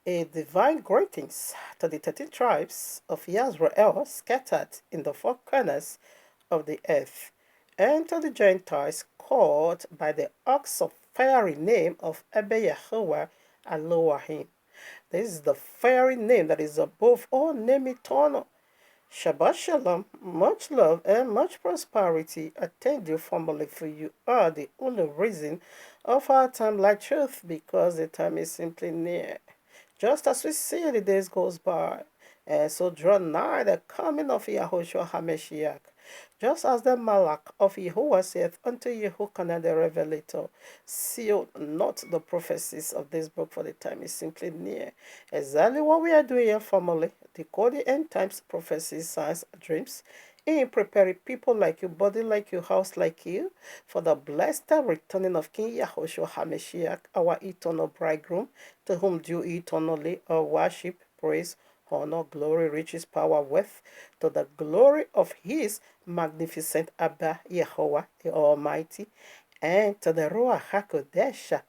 A divine greetings to the 13 tribes of Israel scattered in the four corners of the earth, and to the Gentiles called by the ox of fiery name of Abba Yahuwah Elohim. This is the fiery name that is above all name eternal. Shabbat Shalom, much love and much prosperity attend you formally, for you are the only reason of our time like truth, because the time is simply near. Just as we see the days goes by, and so draw nigh the coming of Yahushua HaMashiach. Just as the Malach of Yahuwah saith unto Yehochanan the Revelator, seal not the prophecies of this book, for the time is simply near. Exactly what we are doing here, family, decoding end times prophecies, signs, dreams, in preparing people like you, body like you, house like you, for the blessed returning of King Yahushua HaMashiach, our eternal bridegroom, to whom due eternally our worship, praise, honor, glory, riches, power, wealth, to the glory of his magnificent Abba Yehovah, the Almighty, and to the Ruach HaKodesh,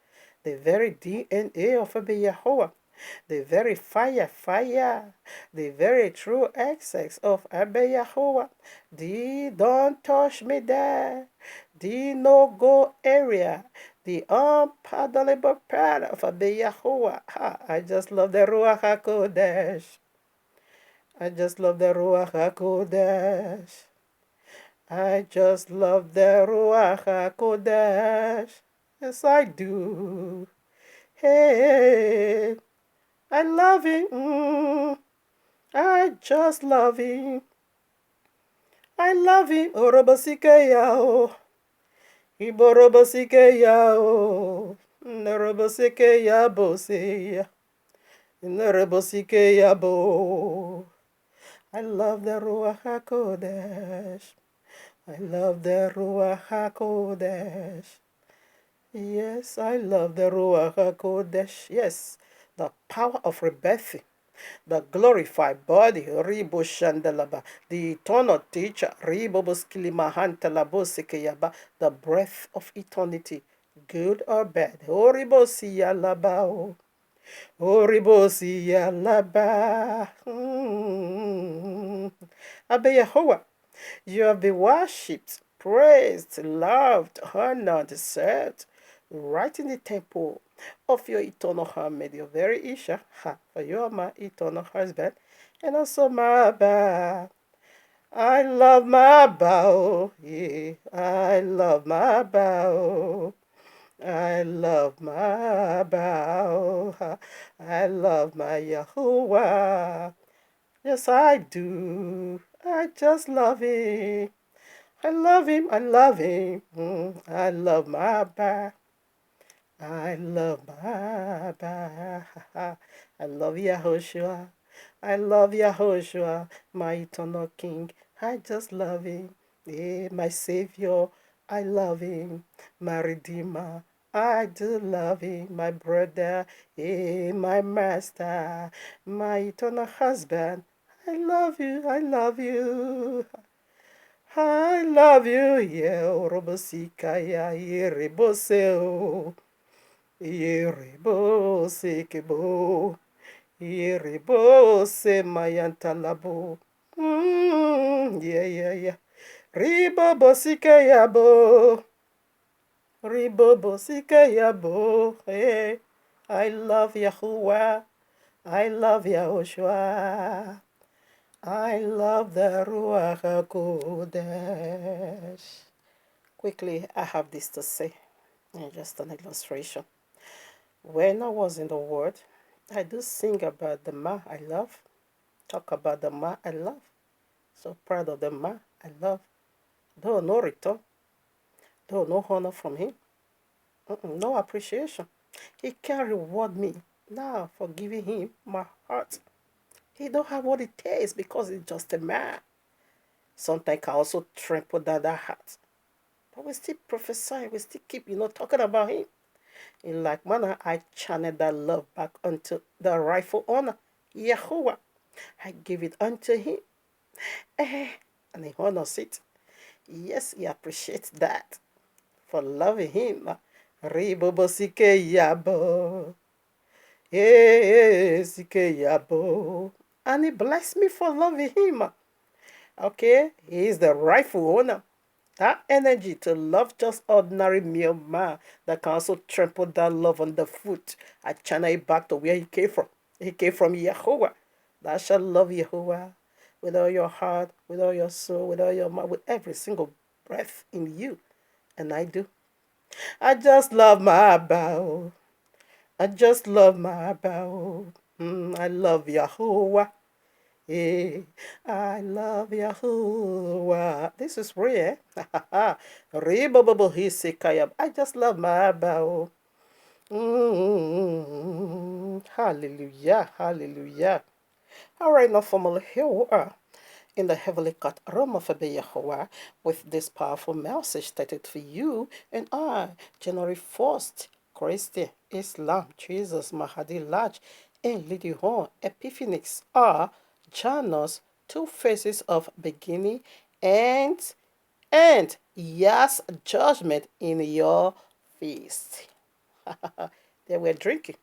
the very DNA of Abba Yehovah, the very fire, the very true essence of Abba Yehovah, the don't touch me there, the no-go area, the unpardonable part of Abba Yehovah. I just love the Ruach HaKodesh. I just love the Ruach HaKodesh. I just love the Ruach HaKodesh. Yes, I do. Hey, I love him. I just love him. I love him. Orobosikeya o. Iborobosikeya o. Norobosikeya boseya. Norobosikeya bo. I love the Ruach HaKodesh. I love the Ruach HaKodesh. Yes, I love the Ruach HaKodesh. Yes, the power of rebirthing, the glorified body, Ribo Shandalaba, the eternal teacher, Ribo Boskilimahantalabo, the breath of eternity, good or bad. Oribo Siyalaba, Oribo Siyalaba. Abba Yehovah, you have been worshipped, praised, loved, honored, served, right in the temple of your eternal handmaid, your very Isha, for you are my eternal husband, and also my Abba. I love my Abba, yeah, I love my Abba. I love my Abba. I love my Yahuwah. Yes, I do. I just love him. I love him. I love him. I love my Abba. I love my Abba. I love Yahushua. I love Yahushua, my eternal King. I just love him. Yeah, my Savior. I love him. My Redeemer. I do love him, my brother, my master, my eternal husband. I love you, I love you. I love you, yeah, Robosika, yeah, Yereboseo, Yerebosekebo, Yerebose Mayantalabo. Yeah. Ribobosika yabo, Ribobosika yabo, hey. I love Yahuwah, I love Yahushua. I love the Ruach HaKodesh. Quickly, I have this to say, just an illustration. When I was in the Word, I do sing about the Ma I love, talk about the Ma I love. So proud of the Ma I love. Though no return, though no honor from him, no appreciation. He can reward me now for giving him my heart. He don't have what it takes because he's just a man. Sometimes I also trample down that heart. But we still prophesy, we still keep, talking about him. In like manner, I channel that love back unto the rightful honor, Yahuwah. I give it unto him. And he honors it. Yes, he appreciates that for loving him. Ribobosike yabo. Esikeyabo. And he blessed me for loving him. Okay, he is the rightful owner. That energy to love just ordinary mere man that can also trample that love on the foot. I channel it back to where he came from. He came from Yahweh. Thou shalt love Yahweh with all your heart, with all your soul, with all your mind, with every single breath in you. And I do. I just love my bow. I just love my bow. I love Yahweh. Hey, I love Yahuwah. This is rare. Rebababo hisekayab. I just love my bow. Hallelujah, hallelujah. All right, now, family, here we are in the heavenly court room of Yahweh with this powerful message stated for you and I, January 1st, Christian, Islam, Jesus, Mahadi Laj, and Lady Horn, Epiphanes are Janus, two faces of beginning and yes, judgment in your feast. They were drinking,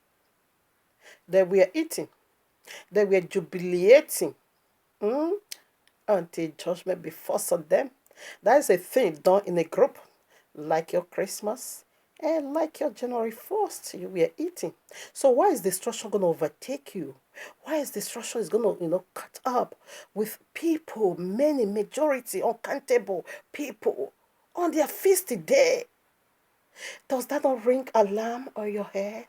they were eating, they were jubilating. Mm? Until judgment be forced on them. That is a thing done in a group, like your Christmas and like your January 1st, you were eating. So why is destruction going to overtake you? Why is destruction is going to, cut up with people, many, majority, uncountable people on their feast day? Does that not ring alarm on your head?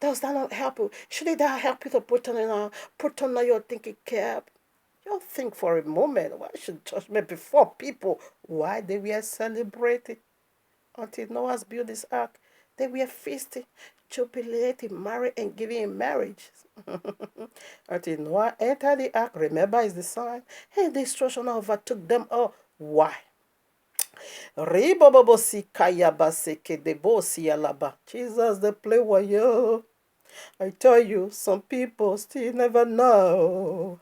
Does that not help you? Should that help you to put on your thinking cap? You think for a moment, why should judgment before people? Why they were celebrating until Noah's built this ark? They were feasting, jubilating, married, and giving in marriage. Until Noah entered the ark, remember is the sign, and destruction overtook them all. Why? Jesus, the play warrior. I tell you, some people still never know.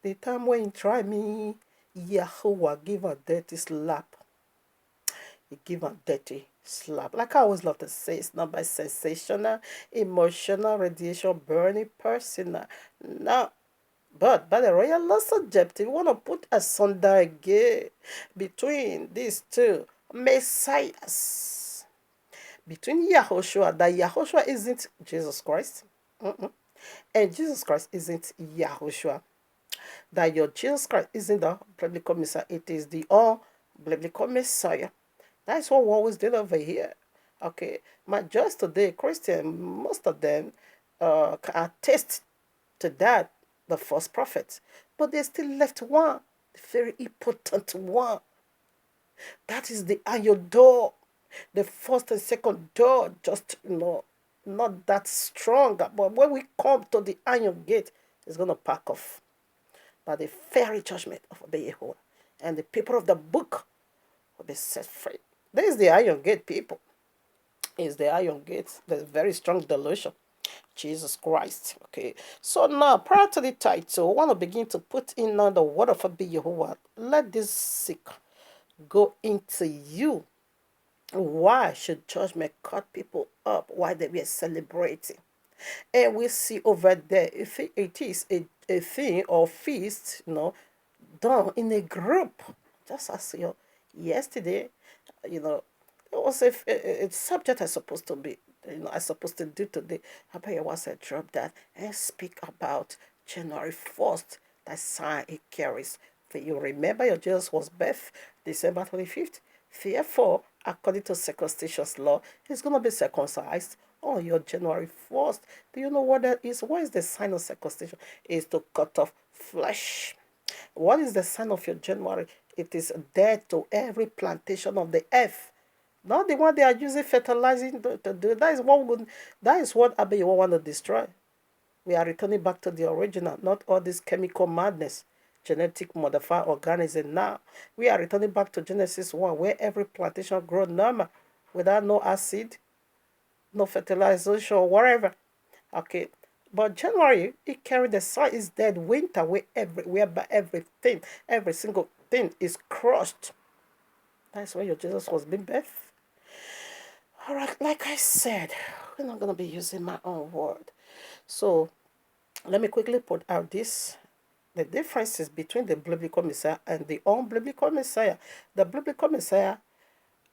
The time when you try me, Yahuwah give a dirty slap. He give a dirty slap. Like I always love to say, it's not by sensational, emotional, radiation, burning, personal. No. But by the royal law subjective, we want to put asunder again between these two messiahs. Between Yahushua, that Yahushua isn't Jesus Christ. And Jesus Christ isn't Yahushua. That your Jesus Christ isn't the biblical Messiah. It is the all biblical Messiah. That's what we always did over here. Okay. But just today, Christian, most of them can attest to that, the false prophets. But they still left one, the very important one. That is the iron door. The first and second door, just, not that strong. But when we come to the iron gate, it's going to pack off by the fiery judgment of Yehovah. And the people of the book will be set free. There is the iron gate, people. Is the iron gate. There's very strong delusion. Jesus Christ. Okay. So now, prior to the title, I want to begin to put in now the word of Yehovah. Let this sick go into you. Why should judgment cut people up while they were celebrating? And we see over there, if it is a thing or feast, done in a group, just as yesterday, it was a subject I supposed to be, I supposed to do today. How was I drop that and speak about January 1st, that sign it carries. For you remember your Jesus was birth December 25th. Therefore, according to circumstitious law, he's going to be circumcised on your January 1st. Do you know what that is? What is the sign of circumcision? It is to cut off flesh. What is the sign of your January? It is death to every plantation of the earth. Not the one they are using fertilizing to do. That is what Abe want to destroy. We are returning back to the original, not all this chemical madness, genetic modified organism. Now we are returning back to Genesis 1, where every plantation grows normal, without no acid, no fertilization or whatever. Okay. But January, it carried the sun is dead winter whereby everything, every single thing is crushed. That's where your Jesus was being birthed. All right, like I said, we're not going to be using my own word. So let me quickly put out the differences between the biblical Messiah and the unbiblical Messiah. The biblical Messiah,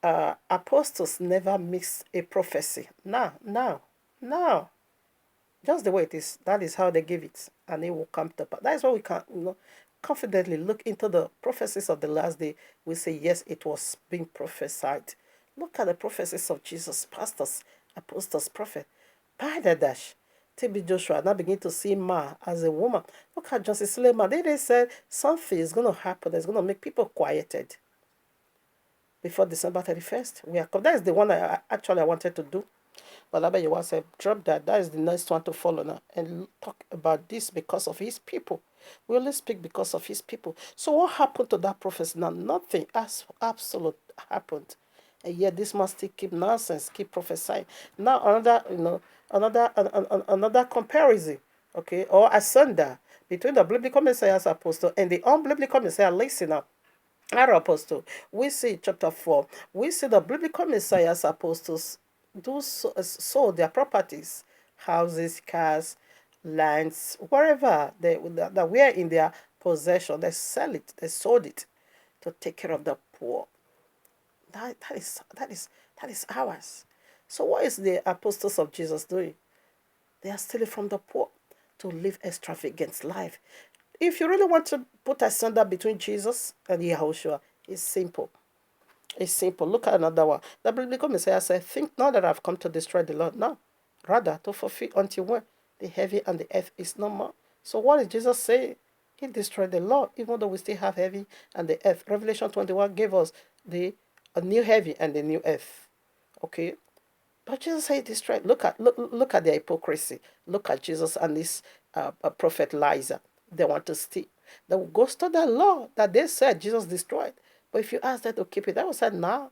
apostles never mix a prophecy. Now, just the way it is. That is how they give it, and it will come to pass. That is why we can, confidently look into the prophecies of the last day. We say yes, it was being prophesied. Look at the prophecies of Jesus, pastors, apostles, prophet. By the dash, TB Joshua now begin to see Ma as a woman. Look at Justice Suleiman. They said something is going to happen that's going to make people quieted before December 31st. That is the one I wanted to do. But Abayawa said, drop that. That is the next one to follow now. And talk about this because of his people. We only speak because of his people. So what happened to that prophecy now? Nothing absolute happened. And yet this must still keep nonsense, keep prophesying. Now another comparison, okay, or asunder between the biblical Messiah's apostle and the unbiblical Messiah. Listen now. Our apostle, we see chapter 4, we see the biblical Messiah's apostles do sold their properties, houses, cars, lands, wherever that were in their possession. They sell it, they sold it to take care of the poor. That is ours. So what is the apostles of Jesus doing? They are stealing from the poor to live extravagant life. If you really want to put asunder between Jesus and Yahushua, it's simple. It's simple. Look at another one. The biblical Messiah said, think not that I've come to destroy the Lord. No. Rather, to fulfill until when the heavy and the earth is no more. So what did Jesus say? He destroyed the law, even though we still have heavy and the earth. Revelation 21 gave us a new heavy and the new earth. Okay? But Jesus said destroyed. Look at their hypocrisy. Look at Jesus and this prophet Liza. They want to steal. They will go to the law that they said Jesus destroyed. But if you ask them to keep it, they will say, no,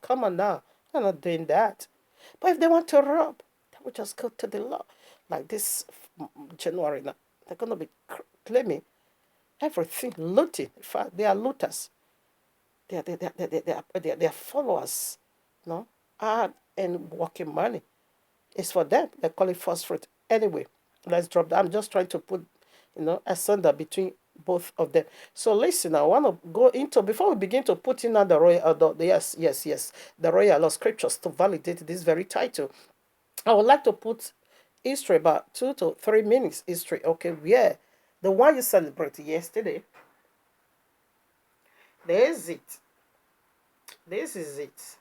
come on now. They're not doing that. But if they want to rob, they will just go to the law. Like this January now, they're going to be claiming everything, looting. In fact, they are looters. They are followers, no? And working money. It's for them. They call it first fruit. Anyway, let's drop that. I'm just trying to put, asunder between both of them. So listen, I want to go into, before we begin to put in the royal, yes, the royal law scriptures to validate this very title. I would like to put history, about 2 to 3 minutes history. Okay, yeah, the one you celebrated yesterday. There's it. This is it.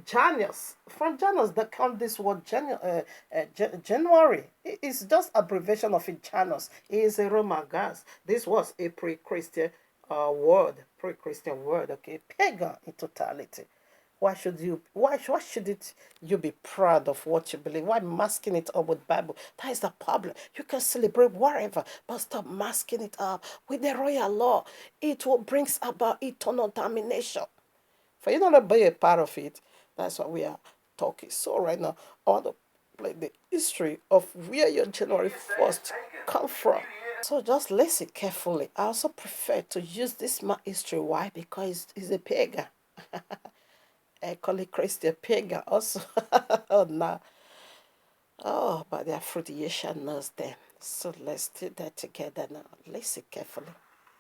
Janus. From Janus, that comes this word January. It's just abbreviation of it, Janus. It is a Roman gas. This was a pre-Christian word. Pre-Christian word, okay? Pagan in totality. Why should you be proud of what you believe? Why masking it up with Bible? That is the problem. You can celebrate whatever, but stop masking it up with the royal law. It will brings about eternal damnation. For you not to be a part of it, that's what we are talking. So right now, I want to play the history of where your January 1st come from. So just listen carefully. I also prefer to use this history. Why? Because it's a pagan. I call it Christian pagan also. Oh, no. Oh, but their fruition knows them. So let's do that together now. Listen carefully.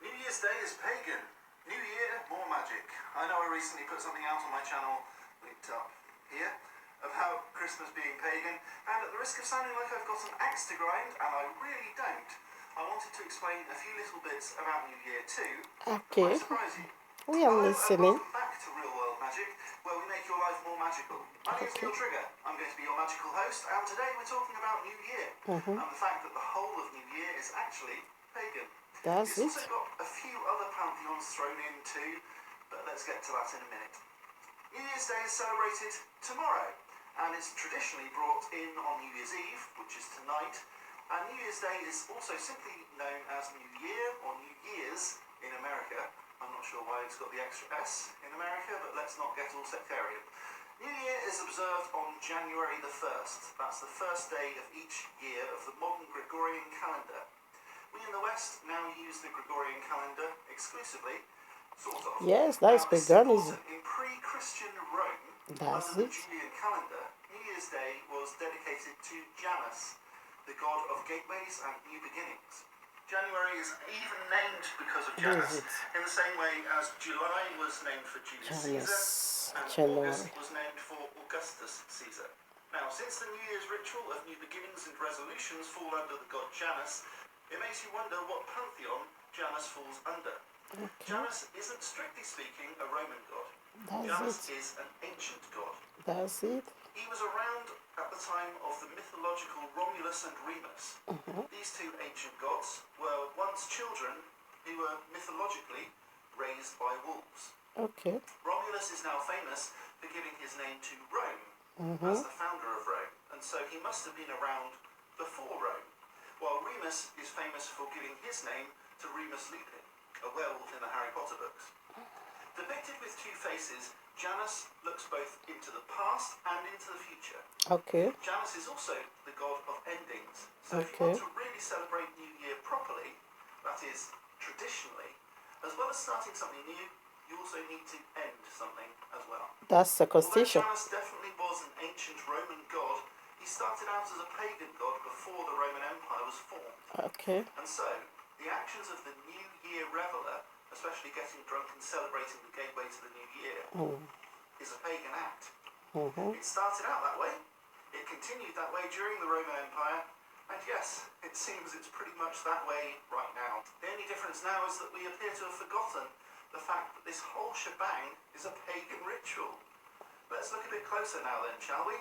New Year's Day is pagan. New Year, more magic. I know I recently put something out on my channel, linked up here, of how Christmas being pagan, and at the risk of sounding like I've got an axe to grind, and I really don't, I wanted to explain a few little bits about New Year too. Okay. That might surprise you. We are listening. Welcome back to Real World Magic, where we make your life more magical. My name is Neil Trigger. I'm going to be your magical host, and today we're talking about New Year, and the fact that the whole of New Year is actually pagan. That's it's it. also got a few other pantheons thrown in too, but let's get to that in a minute. New Year's Day is celebrated tomorrow, and it's traditionally brought in on New Year's Eve, which is tonight, and New Year's Day is also simply known as New Year or New Year's in America. I'm not sure why it's got the extra S in America, but let's not get all sectarian. New Year is observed on January the 1st. That's the first day of each year of the modern Gregorian calendar. We in the West now use the Gregorian calendar exclusively, sort of. Yes, that is paganism. In pre-Christian Rome, under the Julian calendar, New Year's Day was dedicated to Janus, the god of gateways and new beginnings. January is even named because of This Janus, is it. in the same way as July was named for Julius Caesar Janus. and January. August was named for Augustus Caesar. Now, since the New Year's ritual of new beginnings and resolutions fall under the god Janus, it makes you wonder what pantheon Janus falls under. Okay. Janus isn't strictly speaking a Roman god. That's Janus it. is an ancient god. That's it. He was around at the time of the mythological Romulus and Remus. These two ancient gods were once children who were mythologically raised by wolves. Okay. Romulus is now famous for giving his name to Rome as the founder of Rome, and so he must have been around before Rome, while Remus is famous for giving his name to Remus Lupin, a werewolf in the Harry Potter books. Depicted with two faces, Janus looks both into the past and into the future. Okay. Janus is also the god of endings. So if you Okay. want to really celebrate New Year properly, that is, traditionally, as well as starting something new, you also need to end something as well. That's Although circumcision. Janus definitely was an ancient Roman god, he started out as a pagan god before the Roman Empire was formed. Okay. And so, the actions of the New Year reveller, especially getting drunk and celebrating the gateway to the new year, is a pagan act. It started out that way, it continued that way during the Roman Empire, and yes, it seems it's pretty much that way right now. The only difference now is that we appear to have forgotten the fact that this whole shebang is a pagan ritual. Let's look a bit closer now then, shall we?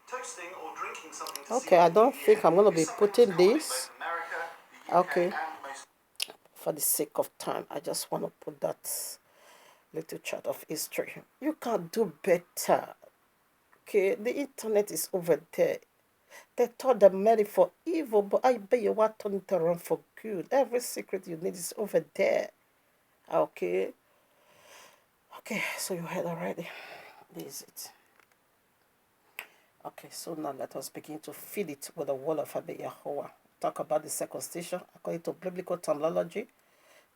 Toasting or drinking something to Okay, I don't think I'm going to be putting this. Okay. For the sake of time, I just want to put that little chart of history. You can do better. Okay, the internet is over there. They thought they meant it for evil, but I bet you what turned it around for good. Every secret you need is over there. Okay. Okay, so you heard already. This is it. Okay, so now let us begin to feed it with the word of Abba Yahweh. Talk about the circumcision according to biblical terminology.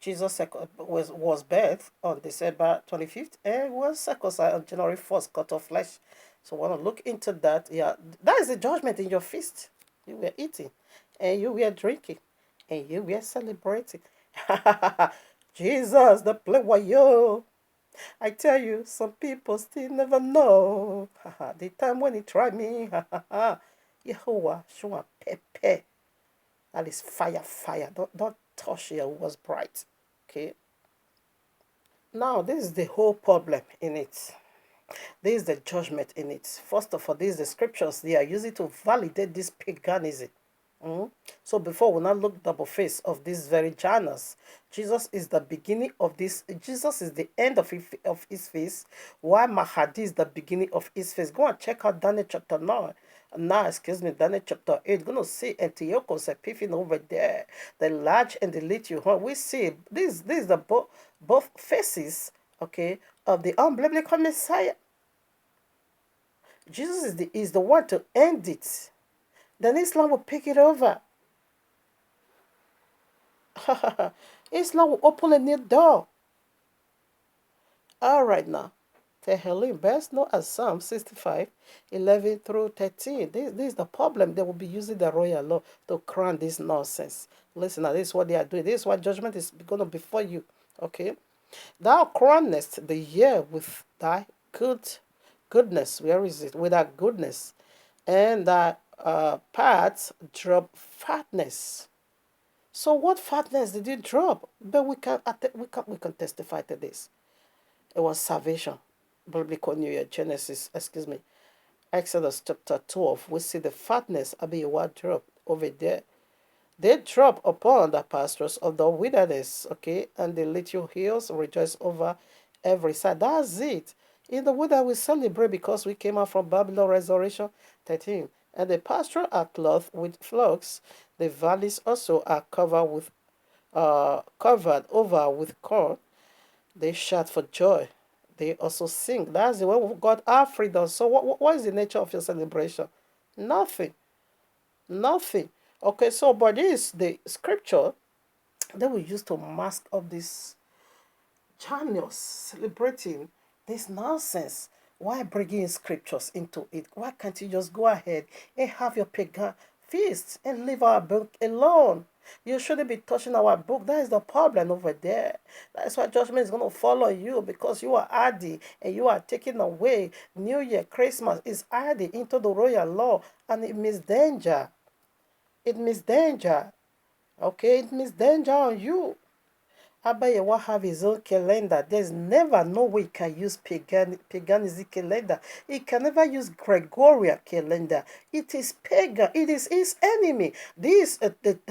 Jesus was birthed on December 25th and was circumcised on January 1st, cut off flesh. So want to look into that. Yeah, that is the judgment in your feast. You were eating and you were drinking and you were celebrating. Jesus, the player. I tell you, some people still never know. The time when he tried me. Yehovah, show a pepe. That is fire, fire. Don't touch it. It was bright. Okay. Now, this is the whole problem in it. This is the judgment in it. First of all, these are the scriptures. They are using to validate this paganism. So before we now look double face of this very Janus, Jesus is the beginning of this. Jesus is the end of his face, while Mahdi is the beginning of his face. Go and check out Daniel chapter 9. Daniel chapter 8. Going to see Antiochus Epiphanes over there, the large and the little. We see this is the both faces, okay, of the unbiblical Messiah. Jesus is the one to end it. Then Islam will pick it over. Islam will open a new door. All right now. Tehillim, best known as Psalm 65, 11 through 13. This is the problem. They will be using the royal law to crown this nonsense. Listen, this is what they are doing. This is what judgment is going to be for you. Okay? Thou crownest the year with thy goodness. Where is it? With thy goodness. And thy parts drop fatness. So what fatness did you drop? But we can testify to this. It was salvation. Biblical New Year, Exodus chapter 12. We see the fatness Abiyah drop over there. They drop upon the pastures of the wilderness, okay, and the little hills rejoice over every side. That's it. In the wilderness we celebrate because we came out from Babylon, Resurrection 13. And the pasture are clothed with flocks. The valleys also are covered over with corn. They shout for joy. They also sing. That's the way we got our freedom. So what is the nature of your celebration? Nothing. Nothing. Okay, so but this the scripture that we use to mask up this Janus celebrating this nonsense. Why bringing scriptures into it? Why can't you just go ahead and have your pagan feast and leave our book alone. You shouldn't be touching our book. That is the problem over there. That's why judgment is going to follow you because you are adding and you are taking away. New Year, Christmas is adding into the royal law, and it means danger. It means danger. Okay, it means danger on you. Abayewa have his own calendar. There's never no way he can use paganism calendar. He can never use Gregorian calendar. It is pagan. It is his enemy. This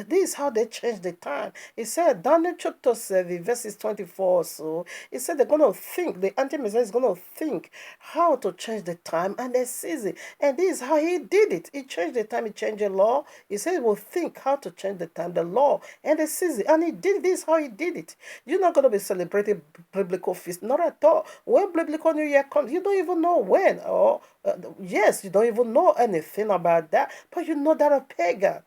is how they change the time. He said, Daniel chapter 7, verses 24 or so, he said they're going to think, the anti-Messiah is going to think how to change the time and the season. And this is how he did it. He changed the time, he changed the law. He said he will think how to change the time, the law, and the season. And he did this, how he did it. You're not going to be celebrating biblical feast, not at all. When biblical New Year comes, you don't even know when. Or yes, you don't even know anything about that, but you know that a pagan.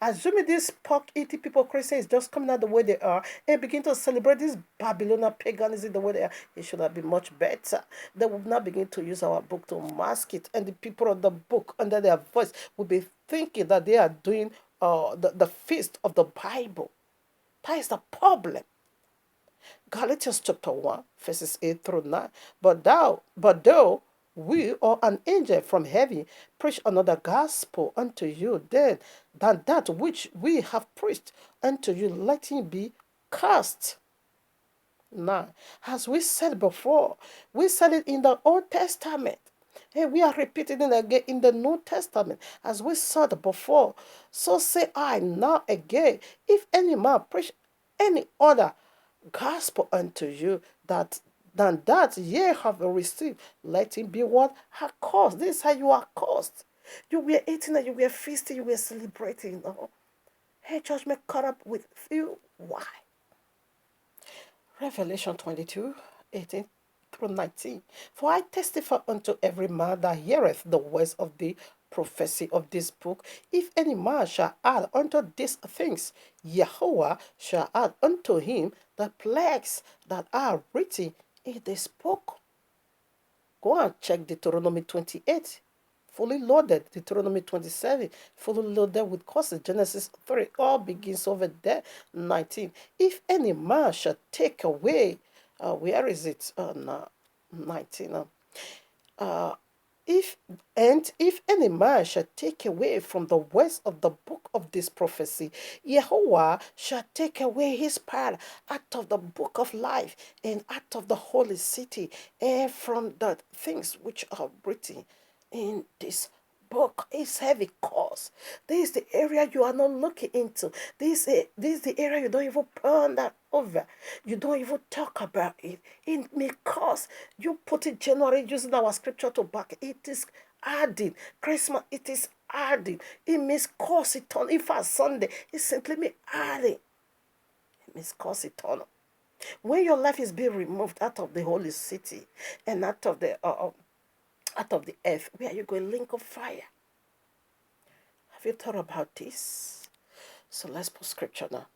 Assuming these pork eating people, Christians, just coming out the way they are and begin to celebrate this Babylonian paganism the way they are, it should have been much better. They would not begin to use our book to mask it, and the people of the book under their voice will be thinking that they are doing the feast of the Bible. That is the problem. Galatians chapter 1, verses 8 through 9. But though we or an angel from heaven preach another gospel unto you than that which we have preached unto you, let him be cast. Now, as we said before, we said it in the Old Testament. And we are repeating it again in the New Testament, as we said before. So say I now again, if any man preach any other gospel unto you than that ye have received, let him be what? Accursed. This is how you are cursed. You were eating and you were feasting, you were celebrating. You know? Hey, judgment caught up with you. Why? Revelation 22, 18 through 19. For I testify unto every man that heareth the words of the prophecy of this book. If any man shall add unto these things, Yahweh shall add unto him the plagues that are written in this book. Go and check Deuteronomy 28. Fully loaded. Deuteronomy 27. Fully loaded with curses. Genesis 3. All begins over there. 19. If any man shall take away, where is it? 19. If any man shall take away from the words of the book of this prophecy, Yahweh shall take away his part out of the book of life and out of the holy city and from the things which are written in this book. Is heavy cause. This is the area you are not looking into. This is the area you don't even ponder over. You don't even talk about it. It may cause. You put it January using our scripture to back. It is adding. Christmas, it is adding. It means cause eternal. In fact, Sunday, it simply means adding. It means cause eternal. When your life is being removed out of the holy city and out of the earth, where are you going? Link of fire. Have you thought about this? So let's put scripture now.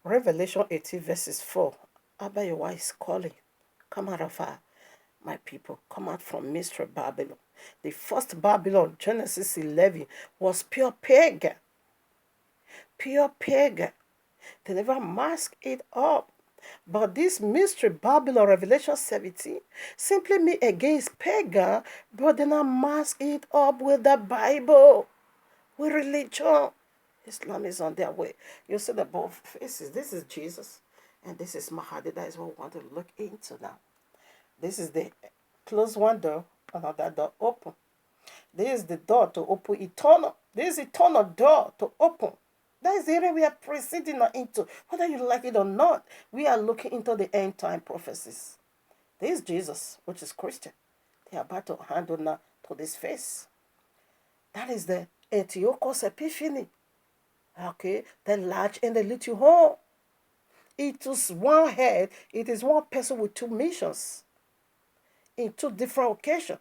Revelation 18 verses 4. Abayewa is calling. Come out of her, my people. Come out from mystery Babylon. The first Babylon, Genesis 11, was pure pagan. Pure pagan. They never masked it up. But this mystery Babylon, Revelation 17, simply mean against pagan, but they not mask it up with the Bible, with religion. Islam is on their way. You see the both faces. This is Jesus, and this is Mahdi. That is what we want to look into now. This is the close one door, another door open. This is the door to open eternal. This is eternal door to open. That is the area we are proceeding into. Whether you like it or not, we are looking into the end time prophecies. This is Jesus, which is Christian. They are about to handle now to this face. That is the Antiochus Epiphany. Okay, the large and the little horn. It is one head. It is one person with two missions in two different occasions.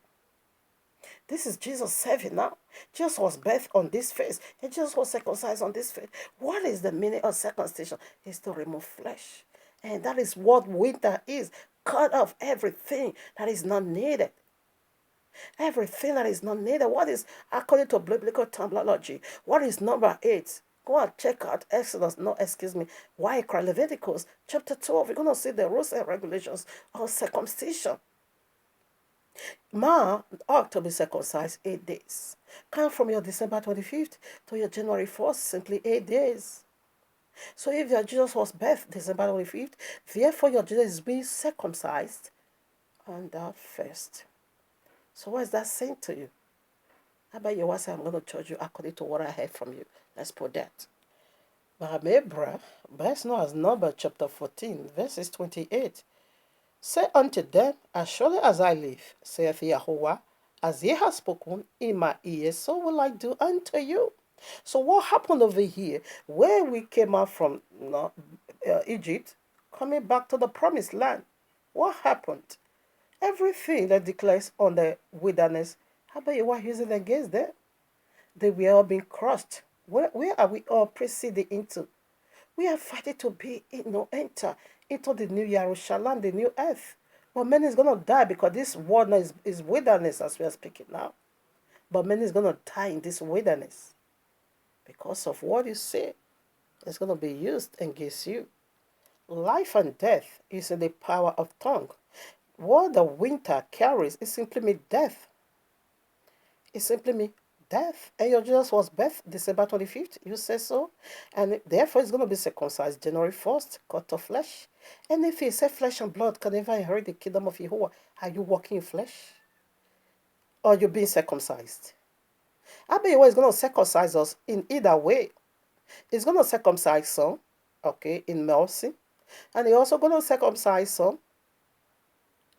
This is Jesus serving now. Jesus was birthed on this face, and Jesus was circumcised on this face. What is the meaning of circumcision? It's to remove flesh. And that is what winter is. Cut off everything that is not needed. Everything that is not needed. What is, according to biblical terminology, what is number 8? Go and check out Exodus, no, excuse me, Leviticus chapter 12. You're going to see the rules and regulations of circumcision. Man ought to be circumcised 8 days. Come from your December 25th to your January 1st, simply 8 days. So if your Jesus was birthed December 25th, therefore your Jesus is being circumcised on that first. So what is that saying to you? How about you say, I'm going to charge you according to what I heard from you? Let's put that. Baham best known as Numbers chapter 14, verses 28. Say unto them, as surely as I live, saith Yahweh, as ye have spoken in my ears, so will I do unto you. So what happened over here, where we came out from Egypt, coming back to the promised land? What happened? Everything that declares on the wilderness, how about you were using against them? They were all being crushed. Where are we all proceeding into? We are fighting to be, enter into the new Jerusalem, the new earth. But many is going to die because this world is wilderness as we are speaking now. But many is going to die in this wilderness because of what you say. It's going to be used against you. Life and death is in the power of tongue. What the winter carries, it simply means death. It simply means death. And your Jesus was birthed December 25th, you say so. And therefore it's going to be circumcised January 1st, cut of flesh. And if he said flesh and blood can never inherit the kingdom of Jehovah, are you walking in flesh? Or you being circumcised? I bet you is going to circumcise us in either way. He's going to circumcise some, okay, in mercy. And he's also going to circumcise some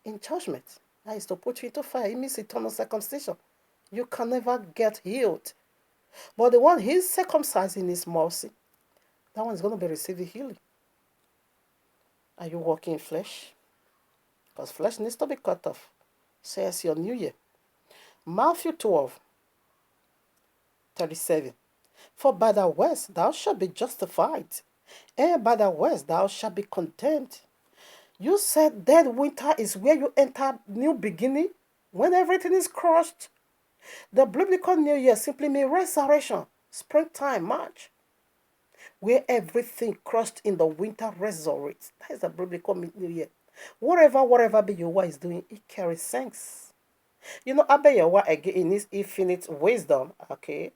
in judgment. That is to put you into fire. It means eternal circumcision. You can never get healed. But the one he's circumcised in his mercy, that one is going to be receiving healing. Are you walking in flesh? Because flesh needs to be cut off. Says your new year. Matthew 12, 37. For by the words thou shalt be justified, and by the words thou shalt be condemned. You said that winter is where you enter new beginning, when everything is crushed. The biblical New Year simply means resurrection, springtime, March, where everything crushed in the winter resurrects. That is the biblical New Year. Whatever Abeyowa is doing, it carries sense. Abeyowa again in his infinite wisdom, okay,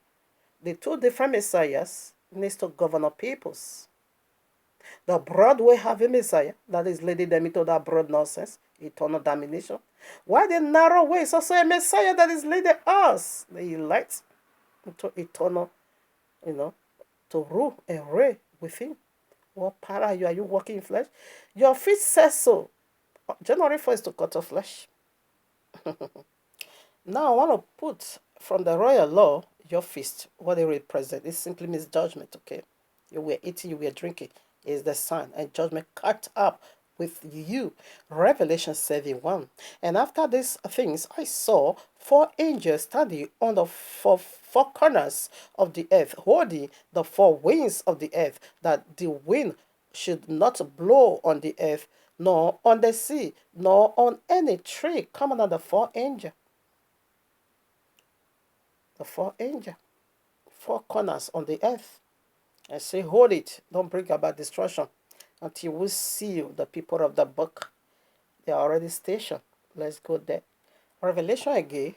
the two different messiahs needs to govern our peoples. The broad way have a messiah that is leading them into that broad nonsense, eternal damnation. While the narrow way is also a messiah that is leading us, the elect, into eternal, to rule and reign with him. What part are you? Are you walking in flesh? Your feet says so. January 1st to cut off flesh. Now I want to put from the royal law your feast, what they represent. It simply means judgment, okay? You were eating, you were drinking. Is the sign and judgment cut up with you. Revelation 7:1. And after these things I saw 4 angels standing on the four corners of the earth, holding the 4 winds of the earth, that the wind should not blow on the earth, nor on the sea, nor on any tree. Come on, the 4 angels. The 4 angels. 4 corners on the earth. And say, hold it. Don't bring about destruction until we seal the people of the book. They are already stationed. Let's go there. Revelation again,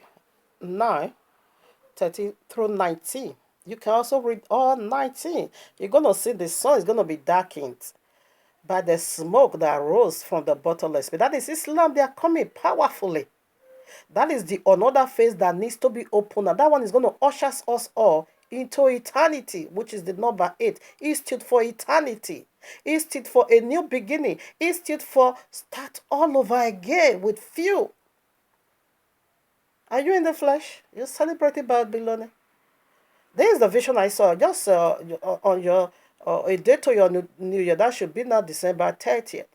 9:30 through 19. You can also read all 19. You're going to see the sun is going to be darkened by the smoke that rose from the bottomless pit. That is Islam. They are coming powerfully. That is the another phase that needs to be opened. And that one is going to usher us all into eternity, which is the number 8. It stood for eternity. It stood for a new beginning. It stood for start all over again with few. Are you in the flesh? You're celebrating Babylon. There is the vision I saw just on your a day to your new year. That should be now December 30th.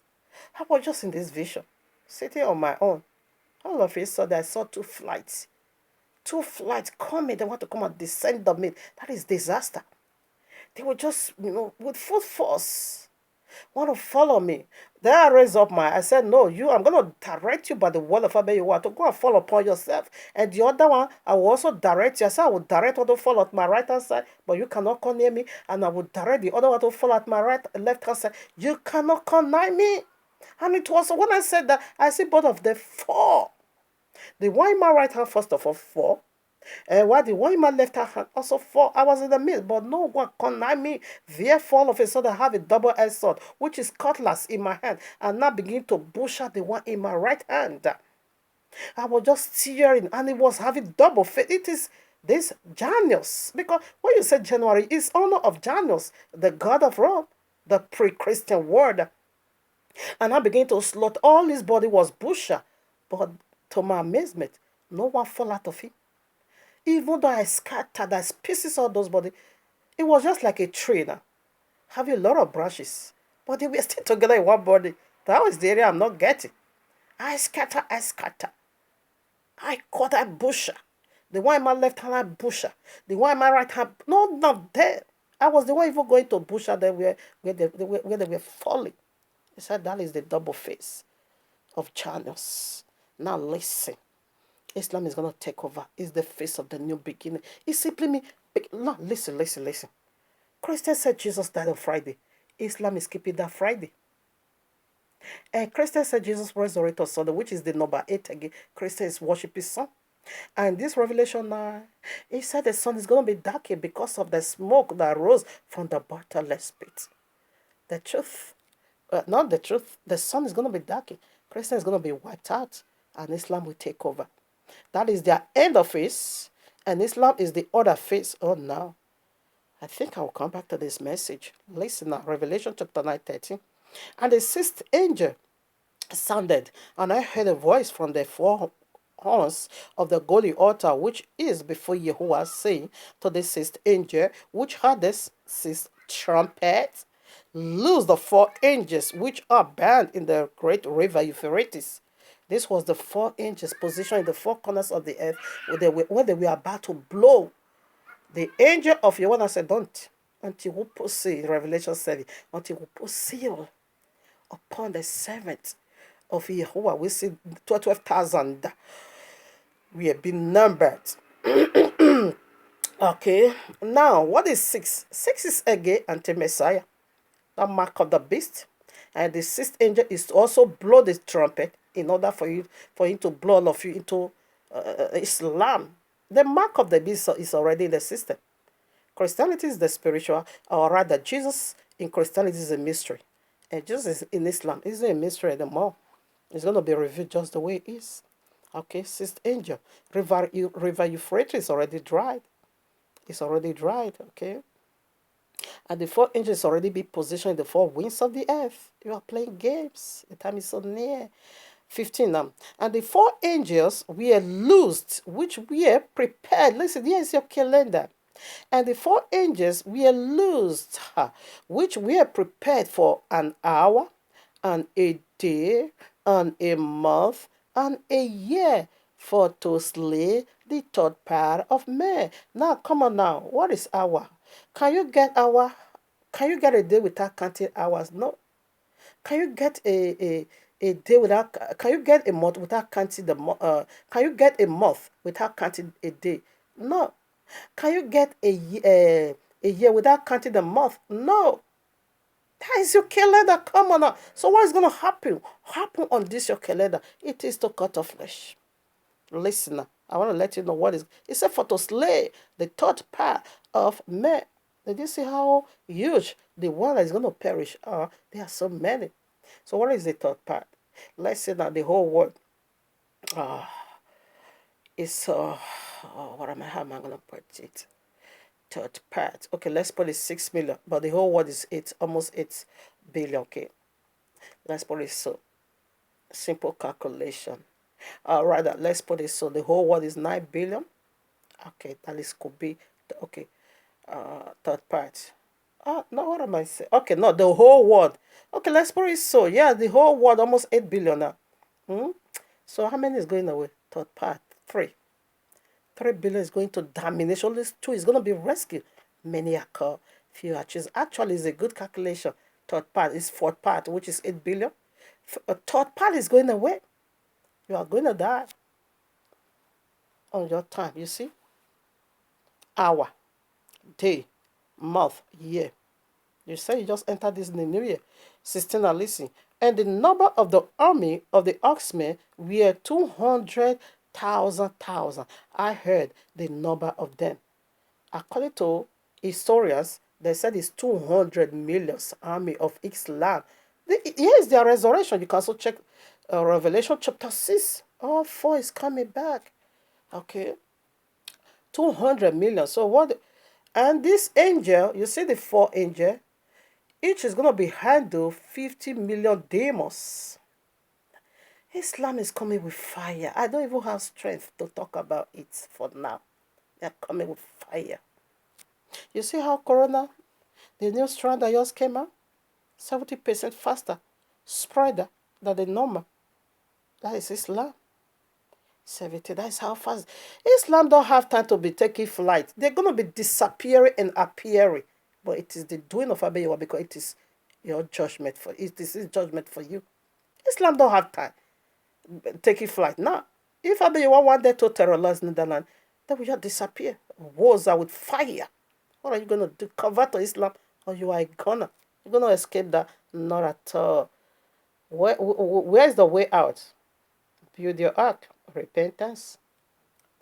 I was just in this vision, sitting on my own. All of a sudden, I saw 2 flights. 2 flights coming. They want to come and descend on me. That is disaster. They were just, with full force. Want to follow me. Then I raised up I said, no, I'm going to direct you by the word of faith you want to go and fall upon yourself. And the other one, I will also direct you. I said, I will direct one to fall at my right hand side, but you cannot come near me. And I will direct the other one to fall at my left hand side. You cannot come nigh me. And it was when I said that, I see both of them fall. The one in my right hand, first of all, fall. And while the one in my left hand also fall, I was in the midst, but no one connive me. Therefore, all of a sudden, I have a double-edged sword, which is cutlass in my hand, and now begin to bush out the one in my right hand. I was just tearing, and it was having double faith. It is this Janus, because when you say January, it's honor of Janus, the god of Rome, the pre-Christian word. And I began to slaughter. All his body was busher, but to my amazement, no one fell out of him. Even though I scattered, I pieces of those bodies, it was just like a tree now, having a lot of branches, but they were still together in one body. That was the area I'm not getting. I scatter. I caught a busher. The one in my left hand, I busher. The one in my right hand, no, not there. I was the one even going to busher them where they were falling. He said that is the double face of Janus. Now listen. Islam is going to take over. It's the face of the new beginning. It simply means, no, listen. Christians said Jesus died on Friday. Islam is keeping that Friday. And Christians said Jesus resurrected on Sunday, which is the number 8 again. Christians worship his son. And this Revelation 9, he said the sun is going to be darkened because of the smoke that rose from the bottomless pit. The truth, not the truth, the sun is going to be darkened. Christians is going to be wiped out, and Islam will take over. That is their end of face, and Islam is the other face. Oh, no. I think I will come back to this message. Listen now, Revelation chapter 9:13. And the sixth angel sounded, and I heard a voice from the four horns of the golden altar, which is before Yahuwah, saying to the sixth angel, which had the sixth trumpet, loose the four angels which are bound in the great river Euphrates. This was the four angels positioned in the four corners of the earth where they were about to blow. The angel of Yahuwah said, don't, until we put seal, Revelation 7, until we put seal upon the servant of Yahuwah. We see 12,000. We have been numbered. Okay, now what is 6? 6 is again anti-Messiah, the mark of the beast. And the sixth angel is to also blow the trumpet in order for him to blow all of you into Islam. The mark of the beast is already in the system. Christianity is the spiritual, or rather, Jesus in Christianity is a mystery. And Jesus in Islam isn't a mystery anymore. It's going to be revealed just the way it is. Okay, sixth angel. River Euphrates already dried. It's already dried, okay? And the four angels already be positioned in the four winds of the earth. You are playing games. The time is so near. 15 now. And the four angels were loosed, which were prepared. Listen, here is your calendar. And the four angels were loosed, which were prepared for an hour, and a day, and a month, and a year, for to slay the third part of men. Now, come on now. What is hour? Can you get hour? Can you get a day without counting hours? No. Can you get a day without? Can you get a month without counting the month? Can you get a month without counting a day? No. Can you get a year without counting the month? No. That is your calendar. Come on now. So what is going to happen? Happen on this your calendar? It is to cut off flesh. Listen now. I want to let you know what is. It said for to slay the third part of men. Did you see how huge the one that is going to perish are? There are so many. So what is the third part? Let's say that the whole world is how am I going to put it? Third part. Okay, let's put it 6 million, but the whole world is almost 8 billion. Okay, let's put it so. Simple calculation. Rather, let's put it so. The whole world is 9 billion. Okay, that is could be okay. Third part. No, what am I saying? Okay, no, the whole world. Okay, let's put it so. Yeah, the whole world almost 8 billion now. So how many is going away? Third part, 3. 3 billion is going to damnation. Only 2 is going to be rescued. Many occur, few are chosen. Actually, it's a good calculation. Third part is fourth part, which is 8 billion. A third part is going away. You are going to die on your time. You see? Hour, day, month, year. You say you just entered this new year. 16 are listening. And the number of the army of the oxmen were 200,000. I heard the number of them. According to historians, they said it's 200 million army of Islam. Here is their resurrection. You can also check Revelation chapter 6. All four is coming back. Okay. 200 million. So what? And this angel, you see the four angels, each is going to be handled 50 million demons. Islam is coming with fire. I don't even have strength to talk about it for now. They're coming with fire. You see how Corona, the new strand that just came out, 70% faster, spreader than the normal. That is Islam. 70, that is how fast. Islam don't have time to be taking flight. They're going to be disappearing and appearing. But it is the doing of Abeyawa because it is your judgment for it. This is judgment for you. Islam don't have time taking flight. Now, if Abeyawa wanted to terrorize Netherlands, they will just disappear. Wars are with fire. What are you going to do? Convert to Islam or you are a gunner? You're going to escape that? Not at all. Where is the way out? Build your ark. Repentance.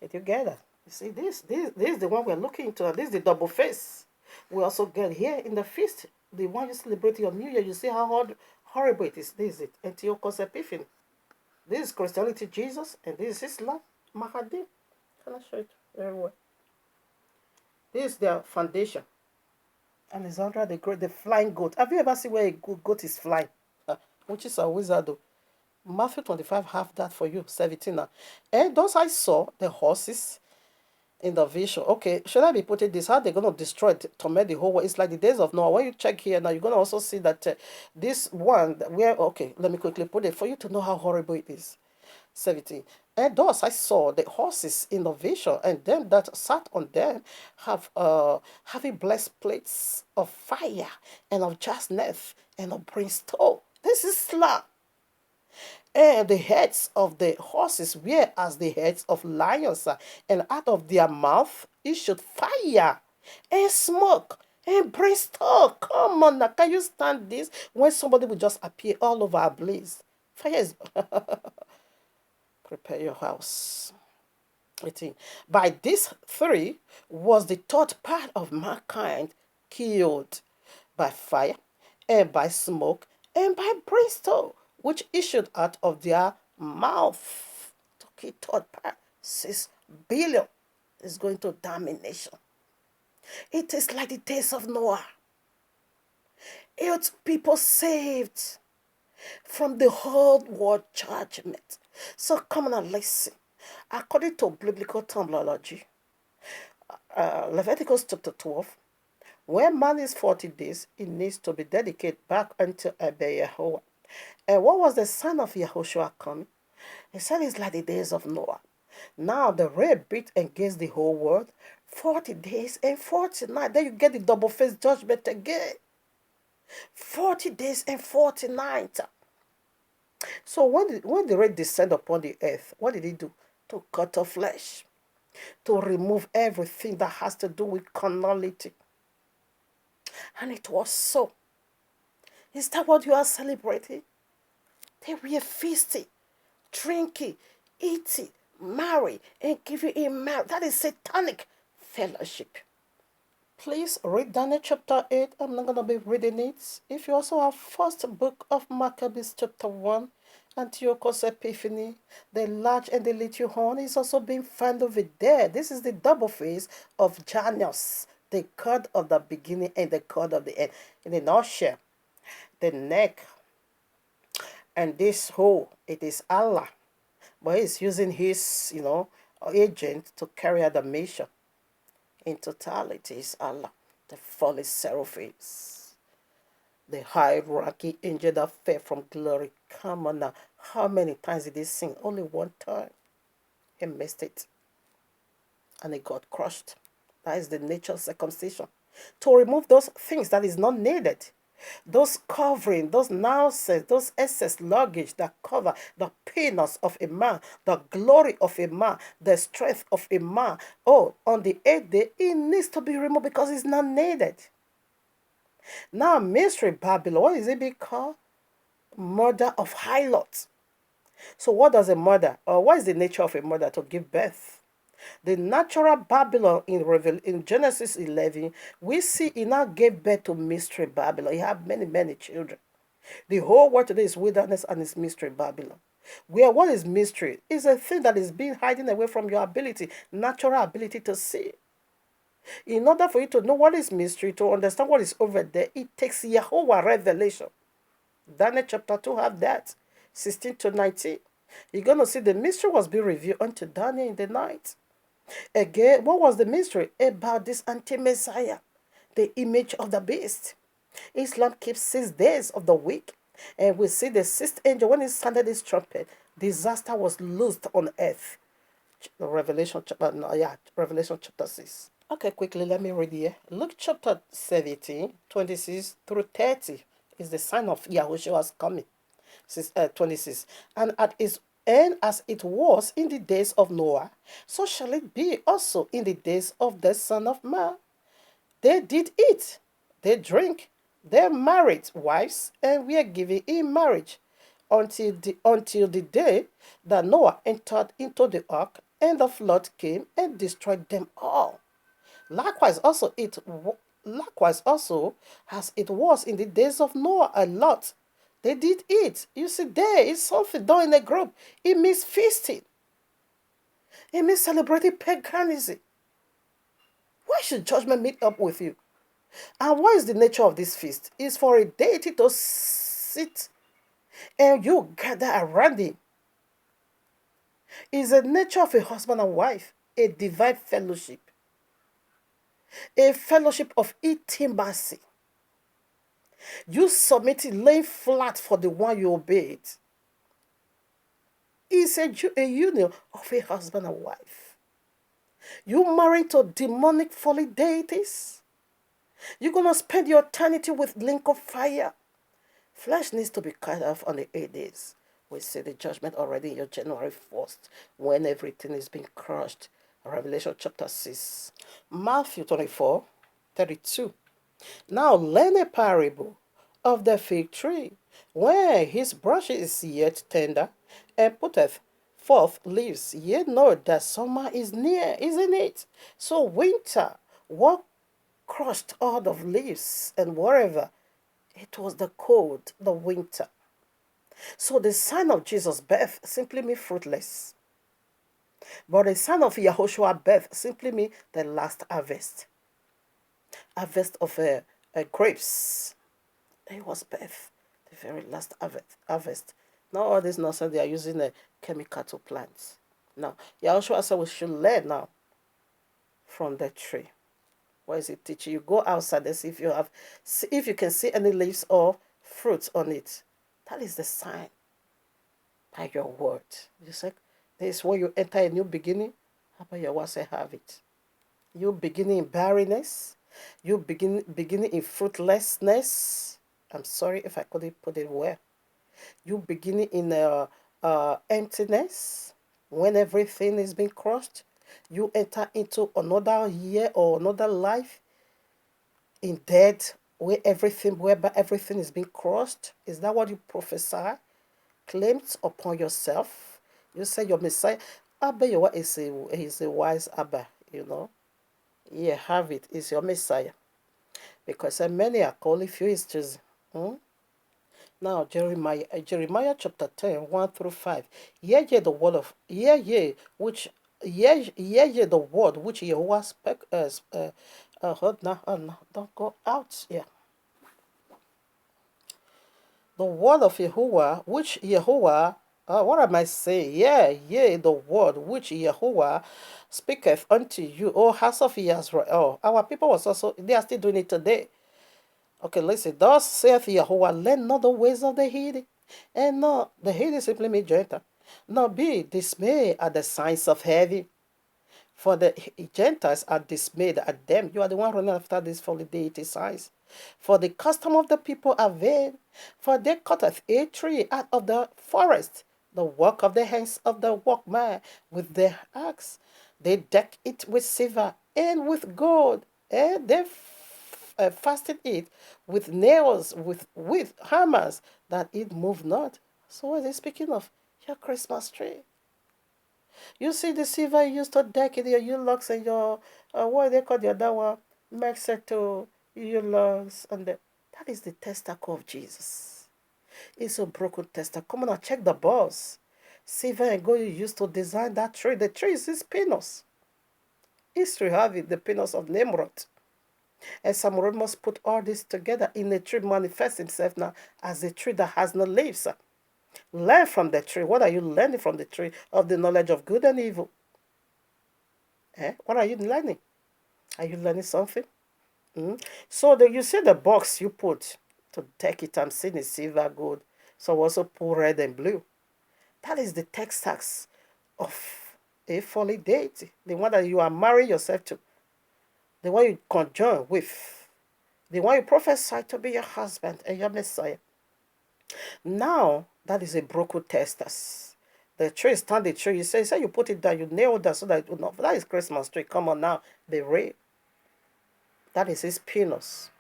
Did you get that? You see, this is the one we're looking into. This is the double face. We also get here in the feast, the one you celebrate your New Year. You see how horrible it is. This is it. Antiochus Epiphanes. This is Christianity, Jesus, and this is Islam, Mahdi. Can I show it very well? This is their foundation. Alexandra the Great, the flying goat. Have you ever seen where a goat is flying? Which is a wizard though. Matthew 25 have that for you, 17 now. And those I saw, the horses in the vision. Okay, should I be putting this? How they're going to destroy, torment the whole world? It's like the days of Noah. When you check here now, you're going to also see that this one, where, okay, let me quickly put it for you to know how horrible it is. 17. And thus I saw the horses in the vision, and them that sat on them have having blessed plates of fire and of jasneth and of brimstone. This is Islam. And the heads of the horses were as the heads of lions, and out of their mouth issued fire and smoke and brimstone. Come on now, can you stand this? When somebody will just appear all over a blaze. Fire is... Prepare your house. 18. By these three was the third part of mankind killed by fire and by smoke and by brimstone, which issued out of their mouth. Okay, third part, 6 billion is going to damnation. It is like the days of Noah. 8 people saved from the whole world judgment. So come on and listen. According to biblical terminology, Leviticus chapter 12, when man is 40 days, it needs to be dedicated back unto Yahweh. And what was the sign of Yahushua coming? He said it's like the days of Noah. Now the red beat against the whole world, 40 days and 40 nights. Then you get the double-faced judgment again. 40 days and 40 nights. So when the red descended upon the earth, what did he do? To cut off flesh. To remove everything that has to do with carnality. And it was so. Is that what you are celebrating? They were feasting, drinking, eating, marry, and giving in marriage. That is satanic fellowship. Please read Daniel chapter 8. I'm not going to be reading it. If you also have first book of Maccabees chapter 1, Antiochus Epiphanes, the large and the little horn is also being found over there. This is the double face of Janus, the god of the beginning and the god of the end. In the nutshell, the neck and this hole, it is Allah. But he's using his, agent to carry out the mission. In totality, it's Allah, the fallen seraphims, the high-ranking angel that fell from glory. Come on now. How many times did he sing? Only one time. He missed it. And he got crushed. That is the nature of circumcision. To remove those things that is not needed. Those covering, those nonsense, those excess luggage that cover the penis of a man, the glory of a man, the strength of a man. Oh, on the 8th day, it needs to be removed because it's not needed. Now, mystery Babylon, what is it being called? Murder of harlots. So, what does a mother, or what is the nature of a mother? To give birth. The natural Babylon in Genesis 11, we see he now gave birth to mystery Babylon. He had many, many children. The whole world today is wilderness and is mystery Babylon. Where what is mystery? Is a thing that is being hiding away from your ability, natural ability to see. In order for you to know what is mystery, to understand what is over there, it takes Yahweh revelation. Daniel chapter 2 have that. 16 to 19. You're going to see the mystery was being revealed unto Daniel in the night. Again, what was the mystery? About this anti-Messiah, the image of the beast. Islam keeps 6 days of the week. And we see the 6th angel, when he sounded his trumpet, disaster was loosed on earth. Revelation chapter 6. Okay, quickly, let me read here. Luke chapter 17, 26 through 30 is the sign of Yahushua's coming. 26. And as it was in the days of Noah, so shall it be also in the days of the Son of Man. They did eat, they drink, they married wives, and were given in marriage until the day that Noah entered into the ark, and the flood came and destroyed them all. Likewise also as it was in the days of Noah and Lot. They did eat. You see, there is something done in a group. It means feasting. It means celebrating paganism. Why should judgment meet up with you? And what is the nature of this feast? It's for a deity to sit and you gather around him. It's the nature of a husband and wife, a divine fellowship, a fellowship of intimacy. You submitting, laying flat for the one you obeyed. It's a union of a husband and wife. You married to demonic folly deities. You're going to spend your eternity with link of fire. Flesh needs to be cut off on the 8 days. We see the judgment already in your January 1st when everything is being crushed. Revelation chapter 6. Matthew 24, 32. Now learn a parable of the fig tree, where his branch is yet tender, and putteth forth leaves. Ye know that summer is near, isn't it? So winter, what crushed all of leaves, and wherever it was the cold, the winter. So the sign of Jesus' birth simply means fruitless. But the sign of Yahushua's birth simply means the last harvest. Harvest of grapes. It was birth, the very last harvest. Not all this nonsense they are using a chemical to plants. Now, Yahushua said we should learn now from the tree. What is it teaching you? Go outside and see if you can see any leaves or fruits on it. That is the sign by your word. You say, this is where you enter a new beginning. How about your word say have it? You beginning in barrenness. You beginning in fruitlessness. I'm sorry if I couldn't put it well. You beginning in emptiness. When everything is being crushed, you enter into another year or another life in death, whereby everything is being crushed. Is that what you prophesy? Claims upon yourself. You say your Messiah. Abba Yahweh is a wise Abba, you know. Yeah, have it. It's your Messiah. Because many are called, if you is chosen. Now, Jeremiah chapter 10, 1 through 5. Hear ye the word of, hear ye the word which Yahweh spake, hold now, don't go out, yeah. The word of Yahuwah, which Yahuwah, what am I saying? Yeah, the word which Yahuwah speaketh unto you, O house of Israel. Our people was also, they are still doing it today. Okay, listen. Thus saith Yahuwah, learn not the ways of the heathen. And no, the heathen simply means Gentile. Nor be dismayed at the signs of heaven. For the Gentiles are dismayed at them. You are the one running after these folly deity signs. For the custom of the people are vain. For they cutteth a tree out of the forest, the work of the hands of the workman with their axe. They deck it with silver and with gold, and they fasten it with nails, with hammers, that it move not. So what is he speaking of? Your Christmas tree. You see the silver you used to deck in your Ulux and your, what they call the other one, Mexeto, Ulux, and that is the testacle of Jesus. It's a broken testacle. Come on and check the balls. Silver and gold you used to design that tree. The tree is his penis. History have it, the penis of Nimrod. And Samuel must put all this together in a tree, manifest himself now as a tree that has no leaves. Learn from the tree. What are you learning from the tree of the knowledge of good and evil? What are you learning? Are you learning something? So you see the box you put to take it. I'm seeing is silver, gold. So also put red and blue. That is the text of a folly deity, the one that you are marrying yourself to, the one you conjoin with, the one you prophesy to be your husband and your Messiah. Now, that is a broken testus. The tree stand the tree. You say you put it down, you nail that so that it will not. That is Christmas tree. Come on now, the ray. That is his penis.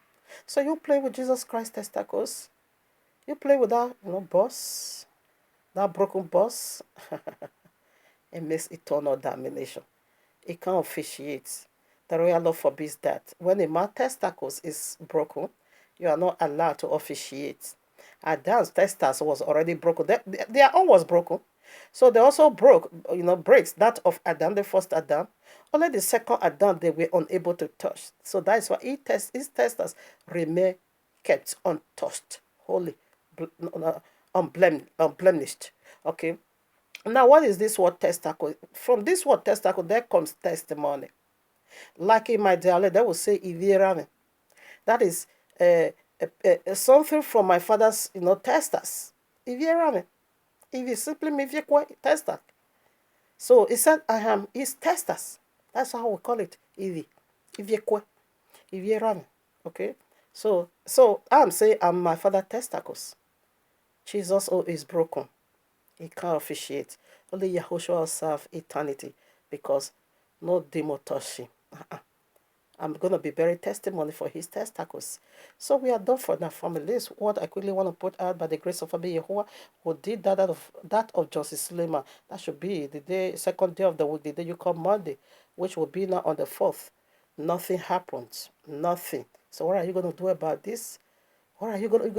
So you play with Jesus Christ testicles. You play with that, boss, that broken boss. It makes eternal damnation. It can't officiate. The royal law forbids that. When a man's testicles is broken, you are not allowed to officiate. Adam's testicles was already broken. Their own was broken. So they also breaks that of Adam, the first Adam. Only the second Adam they were unable to touch. So that is why his testicles remain kept untouched, holy, unblemished. Okay. Now, what is this word testacle? From this word testacle, there comes testimony. Like in my dialect, they will say "ivirame." That is something from my father's, testas. Ivirame. If simply means testas. So he said, I am his testas. That's how we call it. Ivirame. Okay. So I'm saying I'm my father's testicles. Jesus is broken. He can't officiate. Only Yahushua will serve eternity because no demon touch him. I'm going to be bearing testimony for his testicles. So we are done for that family. This is what I quickly want to put out by the grace of Abba Yahuwah, who did that of Joseph Suleiman. That should be the second day of the week, the day you call Monday, which will be now on the 4th. Nothing happens. Nothing. So what are you going to do about this? What are you going to